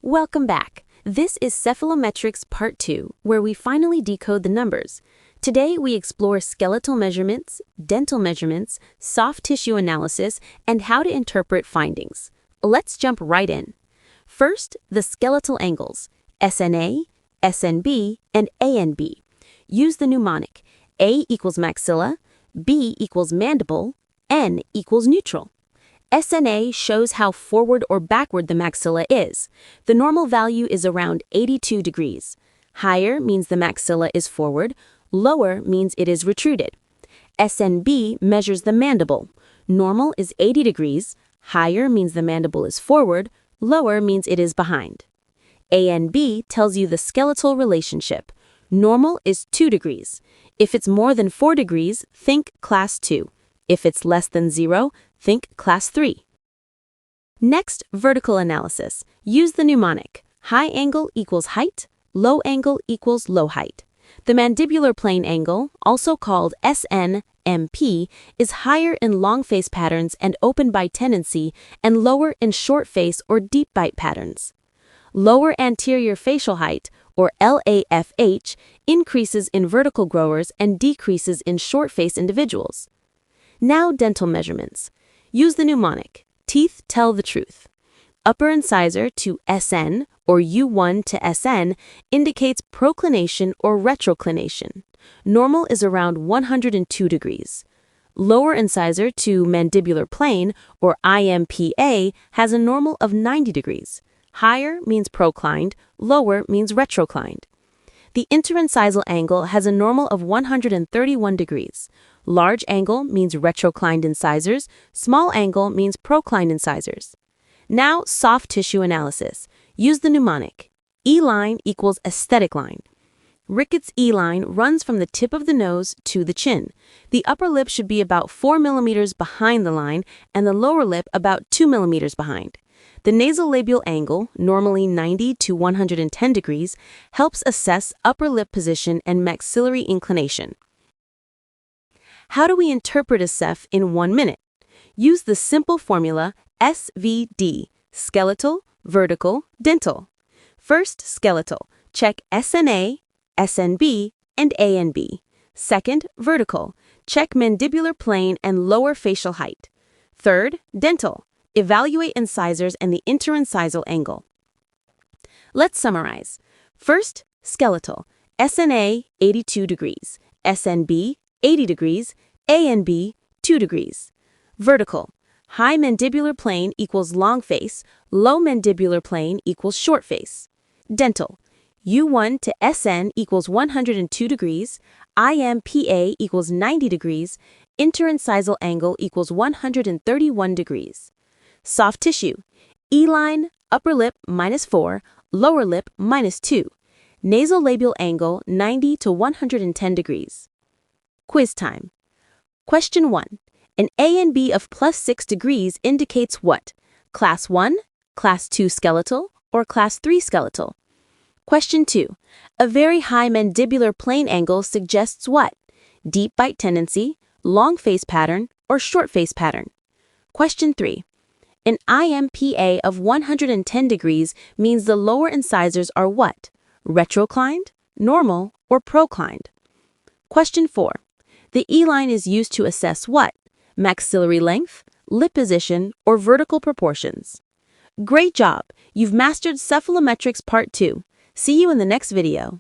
Welcome back. This is Cephalometrics Part 2, where we finally decode the numbers. Today we explore skeletal measurements, dental measurements, soft tissue analysis, and how to interpret findings. Let's jump right in. First, the skeletal angles, SNA, SNB, and ANB. Use the mnemonic. A equals maxilla, B equals mandible, N equals neutral. SNA shows how forward or backward the maxilla is. The normal value is around 82 degrees. Higher means the maxilla is forward, lower means it is retruded. SNB measures the mandible. Normal is 80 degrees, higher means the mandible is forward, lower means it is behind. ANB tells you the skeletal relationship. Normal is 2 degrees. If it's more than 4 degrees, think class 2. If it's less than 0, think class 3. Next, vertical analysis. Use the mnemonic. High angle equals height, low angle equals low height. The mandibular plane angle, also called SNMP, is higher in long face patterns and open bite tendency and lower in short face or deep bite patterns. Lower anterior facial height, or LAFH, increases in vertical growers and decreases in short face individuals. Now dental measurements. Use the mnemonic. Teeth tell the truth. Upper incisor to SN, or U1 to SN, indicates proclination or retroclination. Normal is around 102 degrees. Lower incisor to mandibular plane, or IMPA, has a normal of 90 degrees. Higher means proclined, lower means retroclined. The interincisal angle has a normal of 131 degrees. Large angle means retroclined incisors, small angle means proclined incisors. Now, soft tissue analysis. Use the mnemonic. E-line equals aesthetic line. Ricketts E-line runs from the tip of the nose to the chin. The upper lip should be about 4 millimeters behind the line and the lower lip about 2 millimeters behind. The nasolabial angle, normally 90 to 110 degrees, helps assess upper lip position and maxillary inclination. How do we interpret a Ceph in 1 minute? Use the simple formula SVD, skeletal, vertical, dental. First, skeletal. Check SNA, SNB, and ANB. Second, vertical. Check mandibular plane and lower facial height. Third, dental. Evaluate incisors and the interincisal angle. Let's summarize. First, skeletal. SNA, 82 degrees. SNB, 80 degrees. ANB, 2 degrees. Vertical. High mandibular plane equals long face. Low mandibular plane equals short face. Dental. U1 to SN equals 102 degrees. IMPA equals 90 degrees. Interincisal angle equals 131 degrees. Soft tissue. E-line, upper lip -4, lower lip -2. Nasolabial angle 90 to 110 degrees. Quiz time. Question 1. An ANB of +6 degrees indicates what? Class 1, Class 2 skeletal, or Class 3 skeletal? Question 2. A very high mandibular plane angle suggests what? Deep bite tendency, long face pattern, or short face pattern? Question 3. An IMPA of 110 degrees means the lower incisors are what? Retroclined, normal, or proclined? Question 4. The E-line is used to assess what? Maxillary length, lip position, or vertical proportions? Great job! You've mastered Cephalometrics Part 2. See you in the next video.